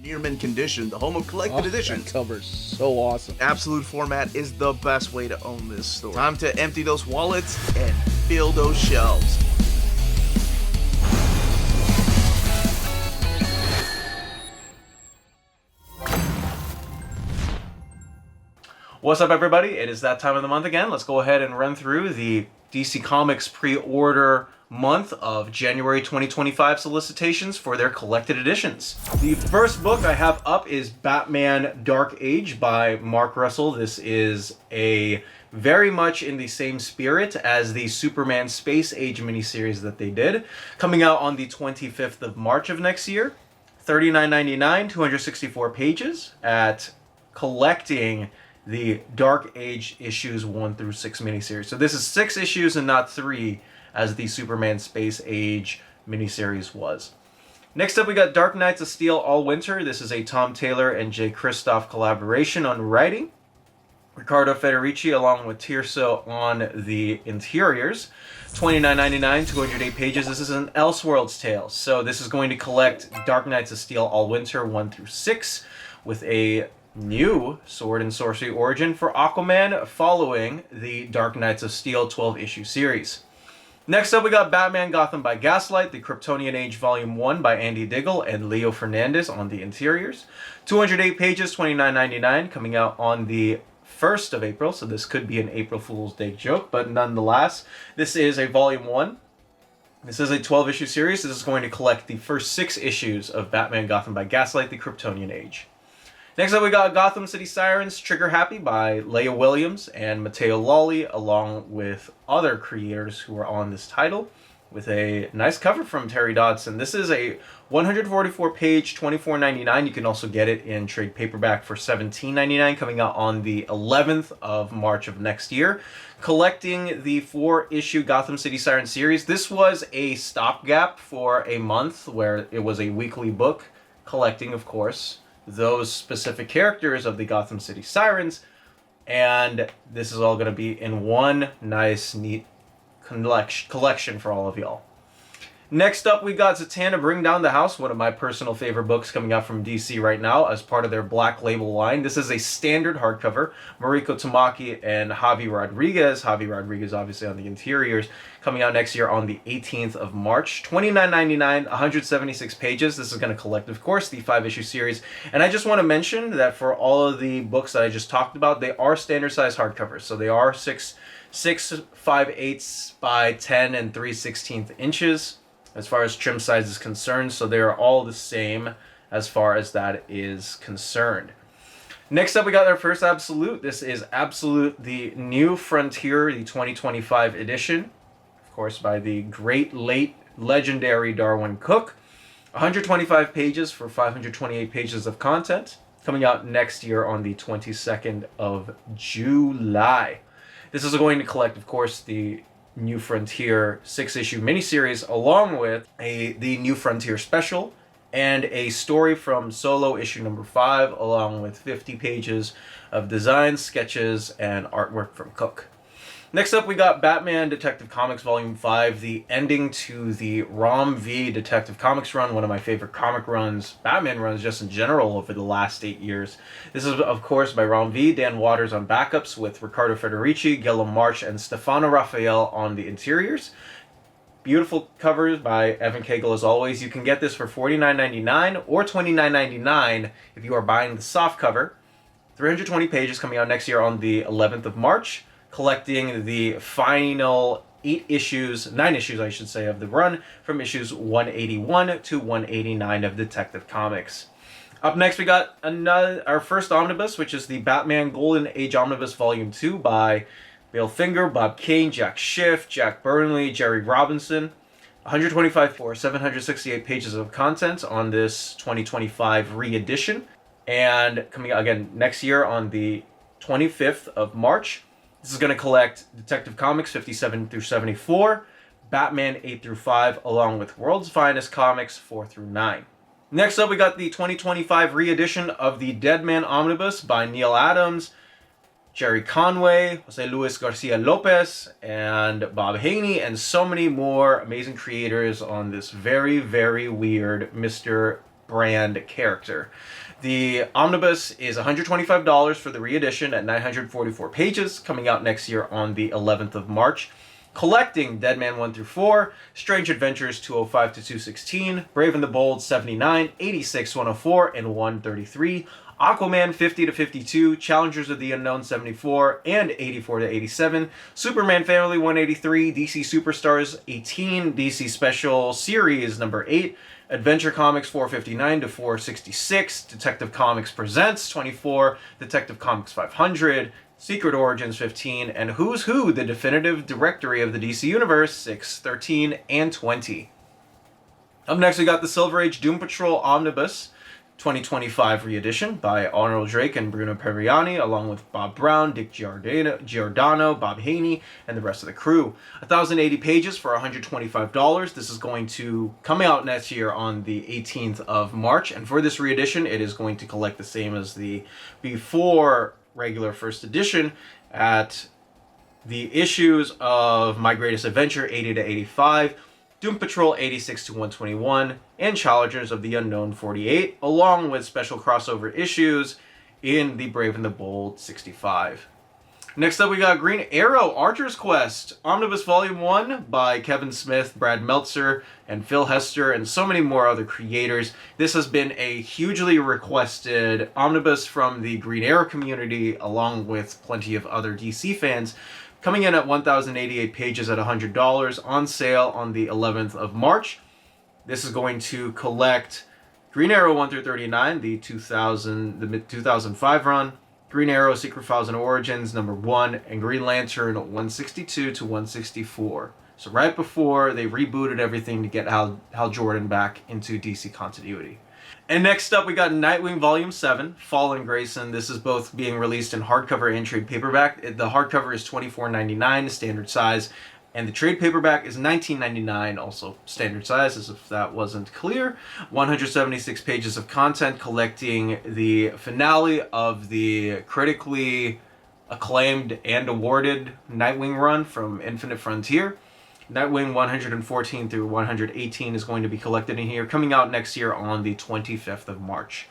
near mint condition, the home of collected editions. That cover's so awesome. Absolute format is the best way to own this store. Time to empty those wallets and fill those shelves. What's up, everybody? It is that time of the month again. Let's go ahead and run through the DC Comics pre-order month of January 2025 solicitations for their collected editions. The first book I have up is Batman Dark Age by Mark Russell. This is a very much in the same spirit as the Superman Space Age miniseries that they did, coming out on the 25th of March of next year. $39.99, 264 pages at collecting the Dark Age issues 1 through 6 miniseries. So this is 6 issues and not 3, as the Superman Space Age miniseries was. Next up, we got Dark Knights of Steel All Winter. This is a Tom Taylor and Jay Kristoff collaboration on writing. Riccardo Federici along with Tirso on the interiors. $29.99, 208 pages. This is an Elseworlds tale. So this is going to collect Dark Knights of Steel All Winter 1 through 6 with a new sword and sorcery origin for Aquaman following the Dark Knights of Steel 12-issue series. Next up, we got Batman Gotham by Gaslight, the Kryptonian Age Volume 1 by Andy Diggle and Leo Fernandez on the interiors. 208 pages, $29.99, coming out on the 1st of April, so this could be an April Fool's Day joke, but nonetheless, this is a Volume 1. This is a 12-issue series. This is going to collect the first 6 issues of Batman Gotham by Gaslight, the Kryptonian Age. Next up, we got Gotham City Sirens Trigger Happy by Leah Williams and Matteo Lolli, along with other creators who are on this title, with a nice cover from Terry Dodson. This is a 144-page, $24.99. You can also get it in trade paperback for $17.99, coming out on the 11th of March of next year. Collecting the 4-issue Gotham City Sirens series. This was a stopgap for a month where it was a weekly book, collecting, of course, those specific characters of the Gotham City Sirens, and this is all going to be in one nice, neat collection for all of y'all. Next up, we got Zatanna Bring Down the House, one of my personal favorite books coming out from DC right now as part of their Black Label line. This is a standard hardcover. Mariko Tamaki and Javi Rodriguez. Javi Rodriguez, obviously, on the interiors. Coming out next year on the 18th of March. $29.99, 176 pages. This is going to collect, of course, the 5-issue series. And I just want to mention that for all of the books that I just talked about, they are standard size hardcovers. So they are 6 5/8 by 10 and 3/16 inches as far as trim size is concerned. So they are all the same as far as that is concerned. Next up, we got our first Absolute. This is Absolute, the New Frontier, the 2025 edition. Of course, by the great, late, legendary Darwin Cook. 125 pages for 528 pages of content. Coming out next year on the 22nd of July. This is going to collect, of course, the New Frontier 6-issue miniseries, along with the New Frontier special and a story from Solo issue number 5, along with 50 pages of designs, sketches, and artwork from Cook. Next up, we got Batman Detective Comics Volume 5, the ending to the Rom V Detective Comics run, one of my favorite comic runs, Batman runs just in general over the last 8 years. This is, of course, by Rom V, Dan Waters on backups with Riccardo Federici, Guillaume March, and Stefano Raphael on the interiors. Beautiful covers by Evan Cagle as always. You can get this for $49.99 or $29.99 if you are buying the soft cover. 320 pages, coming out next year on the 11th of March. Collecting the final 9 issues I should say, of the run from issues 181 to 189 of Detective Comics. Up next, we got our first omnibus, which is the Batman Golden Age Omnibus Volume 2 by Bill Finger, Bob Kane, Jack Schiff, Jack Burnley, Jerry Robinson. 125 for 768 pages of content on this 2025 re-edition. And coming out again next year on the 25th of March. This is going to collect Detective Comics 57 through 74, Batman 8 through 5, along with World's Finest Comics 4 through 9. Next up, we got the 2025 re-edition of the Deadman Omnibus by Neil Adams, Jerry Conway, Jose Luis Garcia Lopez, and Bob Haney, and so many more amazing creators on this very, very weird Mr. brand character. The Omnibus is $125 for the reedition at 944 pages, coming out next year on the 11th of March. Collecting Deadman 1 through 4, Strange Adventures 205 to 216, Brave and the Bold 79, 86, 104, and 133, Aquaman 50 to 52, Challengers of the Unknown 74 and 84 to 87, Superman Family 183, DC Superstars 18, DC Special Series number 8, Adventure Comics 459 to 466, Detective Comics Presents 24, Detective Comics 500, Secret Origins 15, and Who's Who, the Definitive Directory of the DC Universe 6, 13, and 20. Up next we got the Silver Age Doom Patrol Omnibus 2025 re-edition by Arnold Drake and Bruno Periani, along with Bob Brown, Dick Giordano, Bob Haney, and the rest of the crew. 1,080 pages for $125. This is going to come out next year on the 18th of March, and for this re-edition, it is going to collect the same as the before regular first edition at the issues of My Greatest Adventure 80 to 85, Doom Patrol 86 to 121, and Challengers of the Unknown 48, along with special crossover issues in the Brave and the Bold 65. Next up we got Green Arrow Archer's Quest Omnibus Volume 1 by Kevin Smith, Brad Meltzer, and Phil Hester, and so many more other creators. This has been a hugely requested omnibus from the Green Arrow community, along with plenty of other DC fans. Coming in at 1,088 pages at $100, on sale on the 11th of March. This is going to collect Green Arrow 1 through 39, the 2005 run, Green Arrow Secret Files and Origins number 1, and Green Lantern 162 to 164. So right before they rebooted everything to get Hal Jordan back into DC continuity. And next up we got Nightwing Volume 7, Fallen Grayson. This is both being released in hardcover and trade paperback. The hardcover is $24.99, standard size, and the trade paperback is $19.99, also standard size, as if that wasn't clear. 176 pages of content, collecting the finale of the critically acclaimed and awarded Nightwing run from Infinite Frontier. Nightwing 114 through 118 is going to be collected in here, coming out next year on the 25th of March.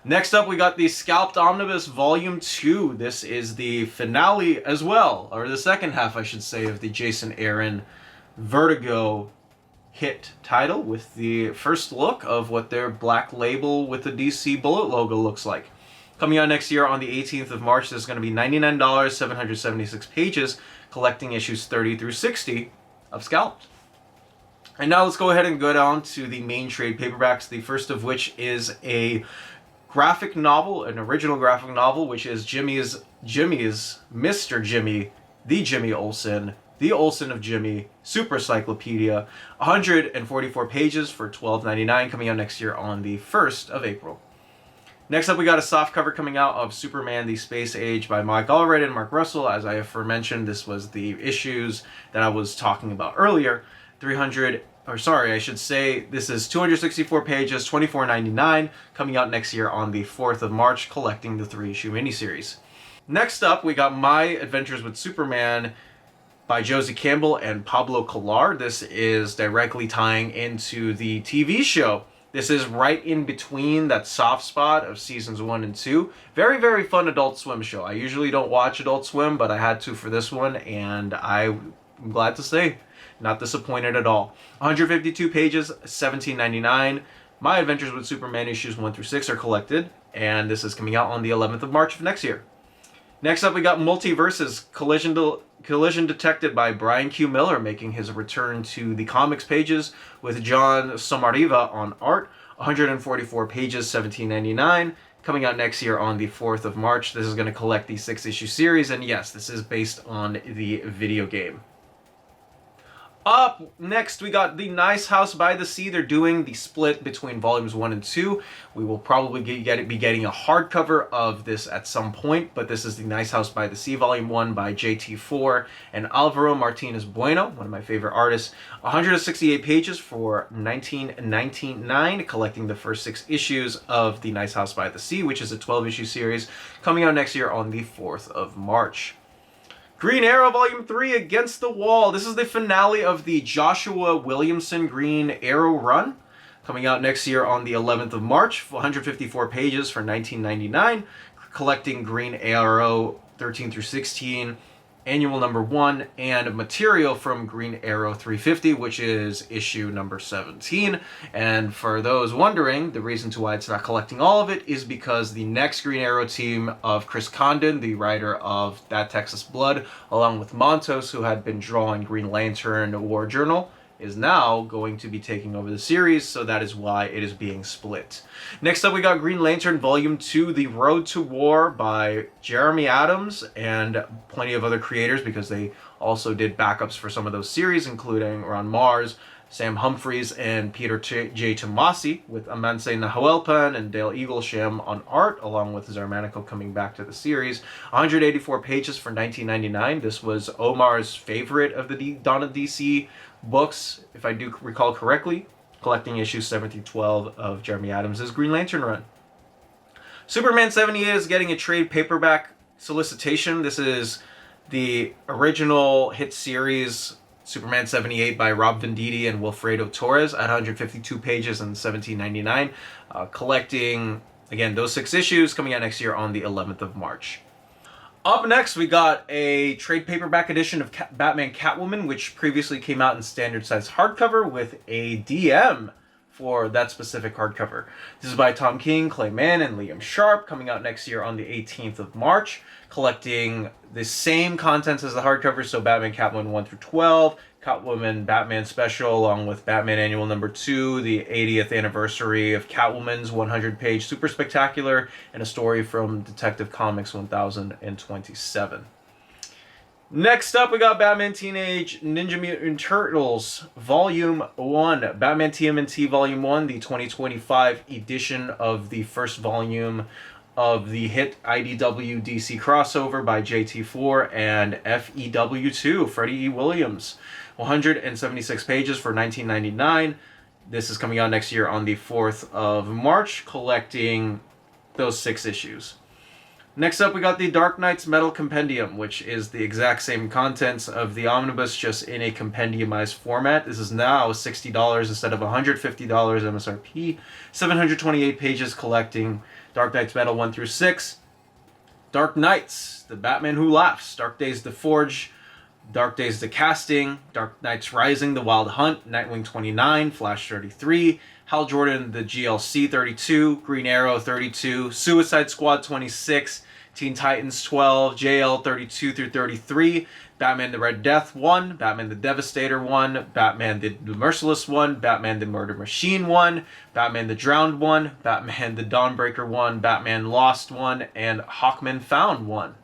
Next up, we got the Scalped Omnibus Volume 2. This is the finale as well, or the second half, I should say, of the Jason Aaron Vertigo hit title, with the first look of what their black label with the DC Bullet logo looks like. Coming out next year on the 18th of March, this is going to be $99, 776 pages, collecting issues 30 through 60 of Scalped. And now let's go ahead and go down to the main trade paperbacks, the first of which is a graphic novel, an original graphic novel, which is Jimmy's Mr. Jimmy, the Jimmy Olsen, the Olsen of Jimmy, Super Cyclopedia, 144 pages for $12.99, coming out next year on the 1st of April. Next up, we got a soft cover coming out of Superman The Space Age by Mike Allred and Mark Russell. As I aforementioned, this was the issues that I was talking about earlier. This is 264 pages, $24.99, coming out next year on the 4th of March, collecting the 3-issue miniseries. Next up, we got My Adventures with Superman by Josie Campbell and Pablo Collar. This is directly tying into the TV show. This is right in between that soft spot of seasons 1 and 2. Very, very fun Adult Swim show. I usually don't watch Adult Swim, but I had to for this one, and I'm glad to say, not disappointed at all. 152 pages, $17.99. My Adventures with Superman issues 1 through 6 are collected, and this is coming out on the 11th of March of next year. Next up, we got Multiverses, Collision Detected by Brian Q. Miller, making his return to the comics pages with John Somariva on art. 144 pages, $17.99. Coming out next year on the 4th of March. This is going to collect the 6-issue series, and yes, this is based on the video game. Up next, we got The Nice House by the Sea. They're doing the split between volumes 1 and 2. We will probably be getting a hardcover of this at some point, but this is The Nice House by the Sea, volume 1 by JT4 and Alvaro Martinez Bueno, one of my favorite artists. 168 pages for $19.99, collecting the first 6 issues of The Nice House by the Sea, which is a 12-issue series, coming out next year on the 4th of March. Green Arrow Volume 3, Against the Wall. This is the finale of the Joshua Williamson Green Arrow run, coming out next year on the 11th of March, 154 pages for $19.99, collecting Green Arrow 13 through 16, annual number 1, and material from Green Arrow 350, which is issue number 17. And for those wondering, the reason to why it's not collecting all of it is because the next Green Arrow team of Chris Condon, the writer of That Texas Blood, along with Montos, who had been drawing Green Lantern War Journal, is now going to be taking over the series, so that is why it is being split. Next up, we got Green Lantern Volume 2, The Road to War by Jeremy Adams and plenty of other creators, because they also did backups for some of those series, including Ron Mars, Sam Humphries, and Peter J. Tomasi, with Amanse Nahuelpan and Dale Eaglesham on art, along with Zarmanico coming back to the series. 184 pages for $19.99. This was Omar's favorite of the Dawn of DC books, if I do recall correctly, collecting issues 7 through 12 of Jeremy Adams' Green Lantern run. Superman 70 is getting a trade paperback solicitation. This is the original hit series Superman 78 by Rob Venditti and Wilfredo Torres at 152 pages and $17.99, collecting, again, those 6 issues, coming out next year on the 11th of March. Up next, we got a trade paperback edition of Batman Catwoman, which previously came out in standard size hardcover with a DM for that specific hardcover. This is by Tom King, Clay Mann, and Liam Sharp, coming out next year on the 18th of March, collecting the same contents as the hardcover, so Batman Catwoman 1 through 12, Catwoman Batman Special, along with Batman Annual number 2, the 80th anniversary of Catwoman's 100-page Super Spectacular, and a story from Detective Comics 1027. Next up, we got Batman Teenage Ninja Mutant Turtles Volume 1. Batman TMNT Volume 1, the 2025 edition of the first volume of the hit IDW DC crossover by JT4 and FEW2, Freddie E. Williams. 176 pages for $19.99. This is coming out next year on the 4th of March, collecting those 6 issues. Next up, we got the Dark Knight's Metal Compendium, which is the exact same contents of the Omnibus, just in a compendiumized format. This is now $60 instead of $150 MSRP. 728 pages collecting Dark Knight's Metal 1 through 6. Dark Knights, The Batman Who Laughs, Dark Days The Forge, Dark Days The Casting, Dark Knights Rising, The Wild Hunt, Nightwing 29, Flash 33, Hal Jordan, The GLC 32, Green Arrow 32, Suicide Squad 26, Teen Titans 12, JL 32 through 33, Batman the Red Death 1, Batman the Devastator 1, Batman the Merciless 1, Batman the Murder Machine 1, Batman the Drowned 1, Batman the Dawnbreaker 1, Batman Lost 1, and Hawkman Found 1.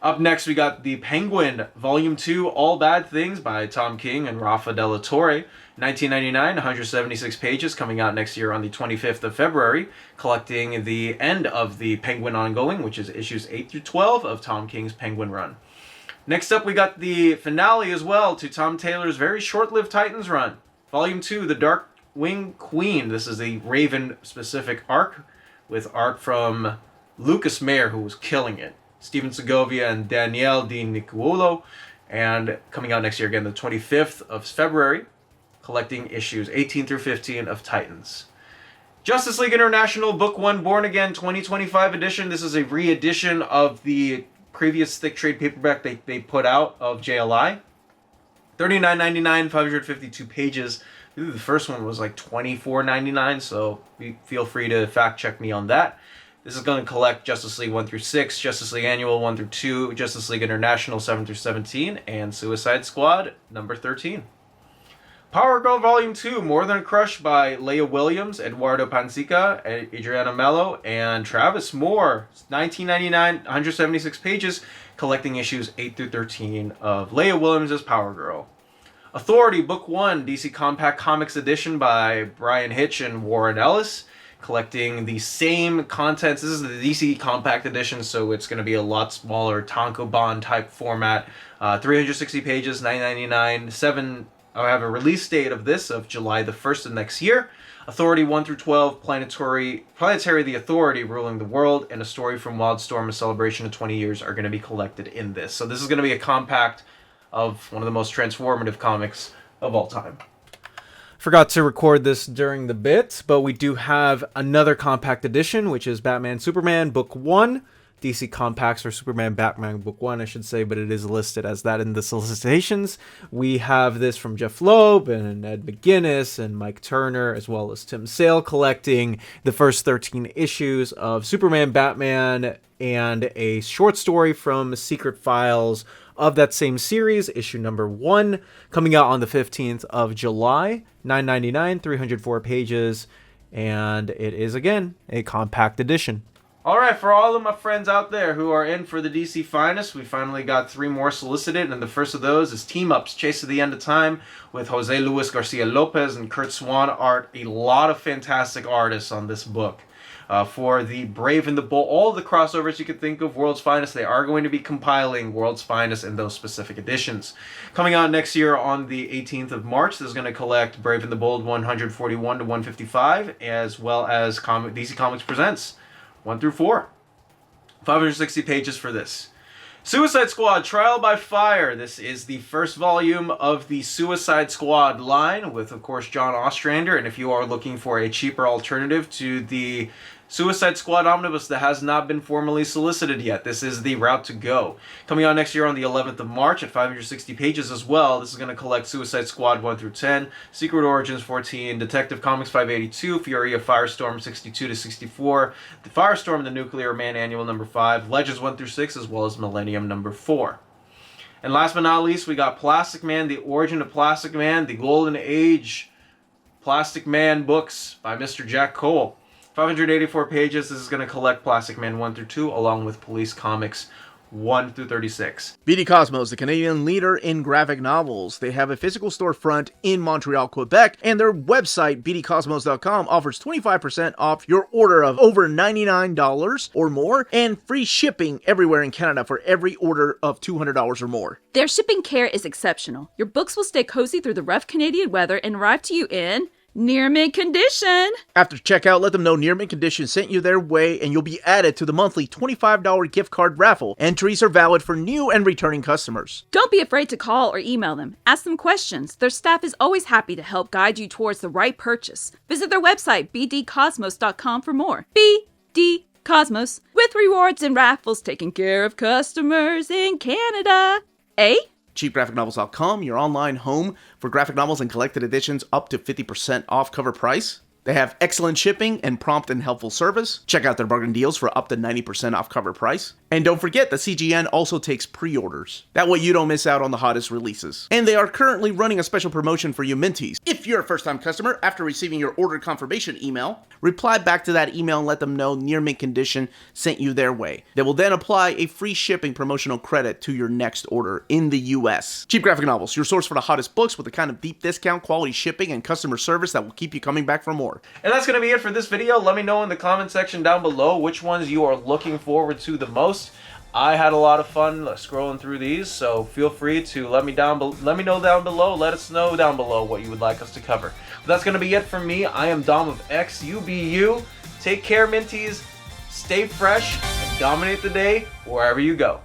Up next, we got the Penguin Volume 2, All Bad Things by Tom King and Rafa Della Torre. 1999, 176 pages, coming out next year on the 25th of February, collecting the end of the Penguin ongoing, which is issues 8 through 12 of Tom King's Penguin run. Next up, we got the finale as well to Tom Taylor's very short-lived Titans run. Volume 2, The Darkwing Queen. This is a Raven-specific arc with art from Lucas Mayer, who was killing it. Steven Segovia and Danielle Di Nicuolo, and coming out next year again, the 25th of February, collecting issues 18 through 15 of Titans. Justice League International Book 1 Born Again 2025 edition. This is a re-edition of the previous thick trade paperback they put out of JLI. $39.99, 552 pages. The first one was like $24.99, so feel free to fact check me on that. This is going to collect Justice League 1 through 6, Justice League Annual 1 through 2, Justice League International 7 through 17, and Suicide Squad number 13. Power Girl Volume 2, More Than a Crush by Leah Williams, Eduardo Pansica, Adriana Mello, and Travis Moore. $19.99, 176 pages, collecting issues 8 through 13 of Leah Williams' Power Girl. Authority Book 1, DC Compact Comics Edition by Brian Hitch and Warren Ellis, collecting the same contents. This is the DC Compact Edition, so it's going to be a lot smaller, tankobon type format. 360 pages, $9.99. I have a release date of this of July the 1st of next year. Authority 1 through 12, Planetary the Authority ruling the world, and a story from Wildstorm, a celebration of 20 years, are going to be collected in this. So this is going to be a compact of one of the most transformative comics of all time. Forgot to record this during the bit, but we do have another compact edition, which is Batman Superman Book 1. DC Compacts or Superman Batman Book 1, I should say, but it is listed as that in the solicitations. We have this from Jeff Loeb and Ed McGuinness and Mike Turner, as well as Tim Sale, collecting the first 13 issues of Superman Batman and a short story from Secret Files of that same series, issue number 1, coming out on the 15th of July, $9.99, 304 pages, and it is, again, a compact edition. All right, for all of my friends out there who are in for the DC Finest, we finally got 3 more solicited, and the first of those is Team Ups, Chase of the End of Time, with Jose Luis Garcia Lopez and Kurt Swan art. A lot of fantastic artists on this book. For the Brave and the Bold, all of the crossovers you could think of, World's Finest, they are going to be compiling World's Finest in those specific editions. Coming out next year on the 18th of March, this is going to collect Brave and the Bold 141 to 155, as well as DC Comics Presents 1 through 4. 560 pages for this. Suicide Squad Trial by Fire. This is the first volume of the Suicide Squad line with, of course, John Ostrander. And if you are looking for a cheaper alternative to the Suicide Squad Omnibus that has not been formally solicited yet, this is the route to go. Coming out next year on the 11th of March at 560 pages as well. This is going to collect Suicide Squad 1 through 10, Secret Origins 14, Detective Comics 582, Fury of Firestorm 62 to 64, the Firestorm the Nuclear Man Annual number 5, Legends 1 through 6, as well as Millennium number 4. And last but not least, we got Plastic Man, The Origin of Plastic Man, The Golden Age Plastic Man books by Mr. Jack Cole. 584 pages. This is going to collect Plastic Man 1 through 2, along with Police Comics 1 through 36. BDC Cosmos, the Canadian leader in graphic novels. They have a physical storefront in Montreal, Quebec, and their website, bdcosmos.com, offers 25% off your order of over $99 or more, and free shipping everywhere in Canada for every order of $200 or more. Their shipping care is exceptional. Your books will stay cozy through the rough Canadian weather and arrive to you in near mint condition. After checkout, let them know Near Mint Condition sent you their way, and you'll be added to the monthly $25 gift card raffle. Entries are valid for new and returning customers. Don't be afraid to call or email them. Ask them questions. Their staff is always happy to help guide you towards the right purchase. Visit their website, bdcosmos.com, for more. BD Cosmos, with rewards and raffles taking care of customers in Canada. Eh? CheapGraphicNovels.com, your online home for graphic novels and collected editions up to 50% off cover price. They have excellent shipping and prompt and helpful service. Check out their bargain deals for up to 90% off cover price. And don't forget that CGN also takes pre-orders. That way you don't miss out on the hottest releases. And they are currently running a special promotion for you Minties. If you're a first-time customer, after receiving your order confirmation email, reply back to that email and let them know Near Mint Condition sent you their way. They will then apply a free shipping promotional credit to your next order in the US. Cheap Graphic Novels, your source for the hottest books with the kind of deep discount, quality shipping, and customer service that will keep you coming back for more. And that's going to be it for this video. Let me know in the comment section down below which ones you are looking forward to the most. I had a lot of fun scrolling through these, so feel free to let me know down below. Let us know down below what you would like us to cover. But that's going to be it from me. I am Dom of X. You be you. Take care, Minties. Stay fresh and dominate the day wherever you go.